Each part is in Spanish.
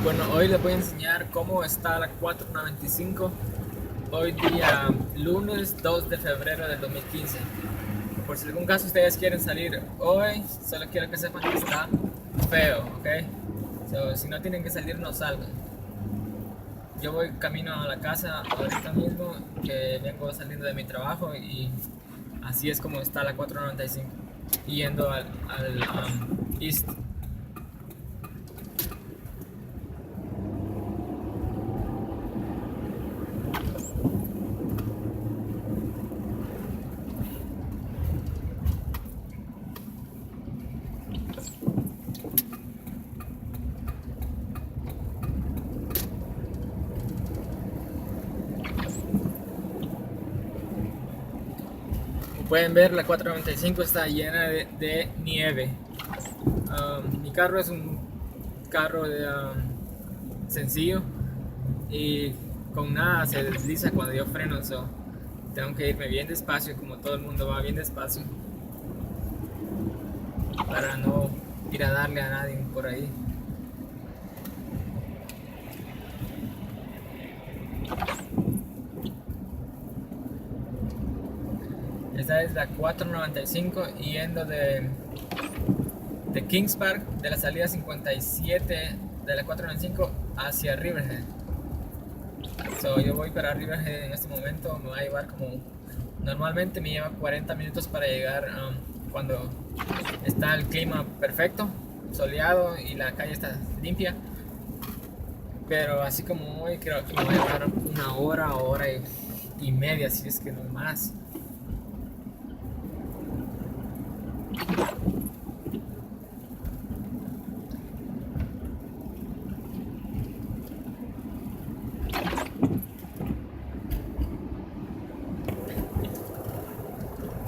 Bueno, hoy les voy a enseñar cómo está la 495. Hoy día lunes 2 de febrero del 2015. Por si algún caso ustedes quieren salir hoy, solo quiero que sepan que está feo, ¿ok? Si no tienen que salir, no salgan. Yo voy camino a la casa ahorita mismo, que vengo saliendo de mi trabajo, y así es como está la 495, yendo al East. Pueden ver, la 495 está llena de nieve. Mi carro es un carro sencillo y con nada se desliza cuando yo freno. Tengo que irme bien despacio, como todo el mundo va bien despacio, para no ir a darle a nadie por ahí. Esta es la 495 yendo de Kings Park, de la salida 57 de la 495 hacia Riverhead. Yo voy para Riverhead en este momento. Me va a llevar normalmente me lleva 40 minutos para llegar, cuando está el clima perfecto, soleado y la calle está limpia. Pero así como hoy, creo que me va a llevar una hora, hora y media, si es que no más.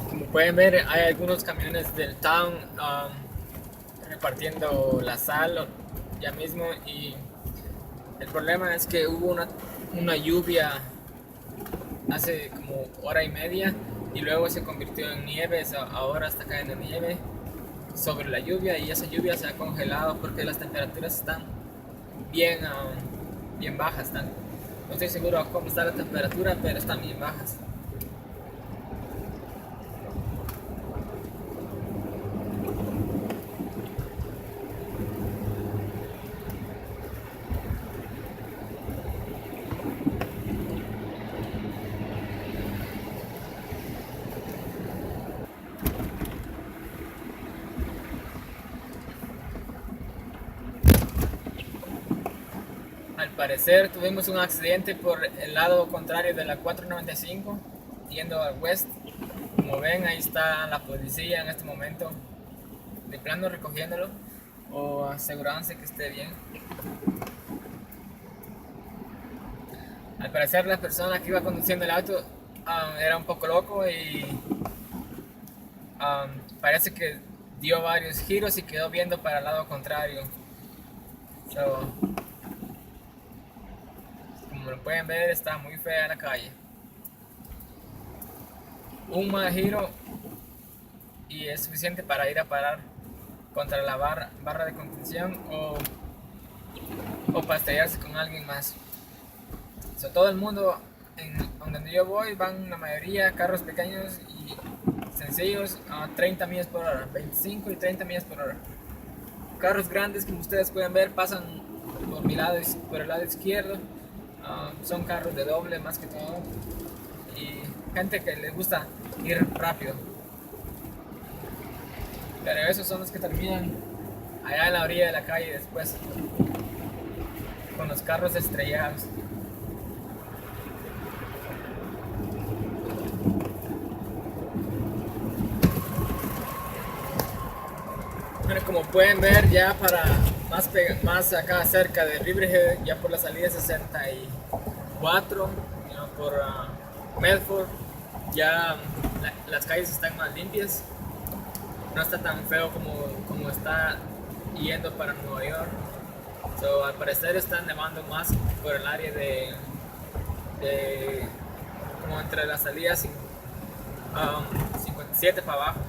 Como pueden ver, hay algunos camiones del town repartiendo la sal ya mismo, y el problema es que hubo una lluvia hace como hora y media y luego se convirtió en nieve. Ahora está cayendo nieve sobre la lluvia, y esa lluvia se ha congelado porque las temperaturas están bien bajas. No estoy seguro cómo está la temperatura, pero están bien bajas. Al parecer tuvimos un accidente por el lado contrario de la 495, yendo al west. Como ven, ahí está la policía en este momento, de plano recogiéndolo o asegurándose que esté bien. Al parecer la persona que iba conduciendo el auto era un poco loco, y parece que dio varios giros y quedó viendo para el lado contrario. Como lo pueden ver, está muy fea la calle. Un mal giro y es suficiente para ir a parar contra la barra de contención, o para estrellarse con alguien más. Todo el mundo en donde yo voy van la mayoría carros pequeños y sencillos a 30 millas por hora, 25 y 30 millas por hora. Carros grandes, como ustedes pueden ver, pasan por el lado izquierdo. Son carros de doble más que todo, y gente que les gusta ir rápido. Pero esos son los que terminan allá en la orilla de la calle después, con los carros estrellados. Bueno, como pueden ver, ya para más acá cerca de Riverhead, ya por la salida 64, por Medford, ya las calles están más limpias. No está tan feo como está yendo para Nueva York. Al parecer están nevando más por el área de como entre las salidas 57 para abajo.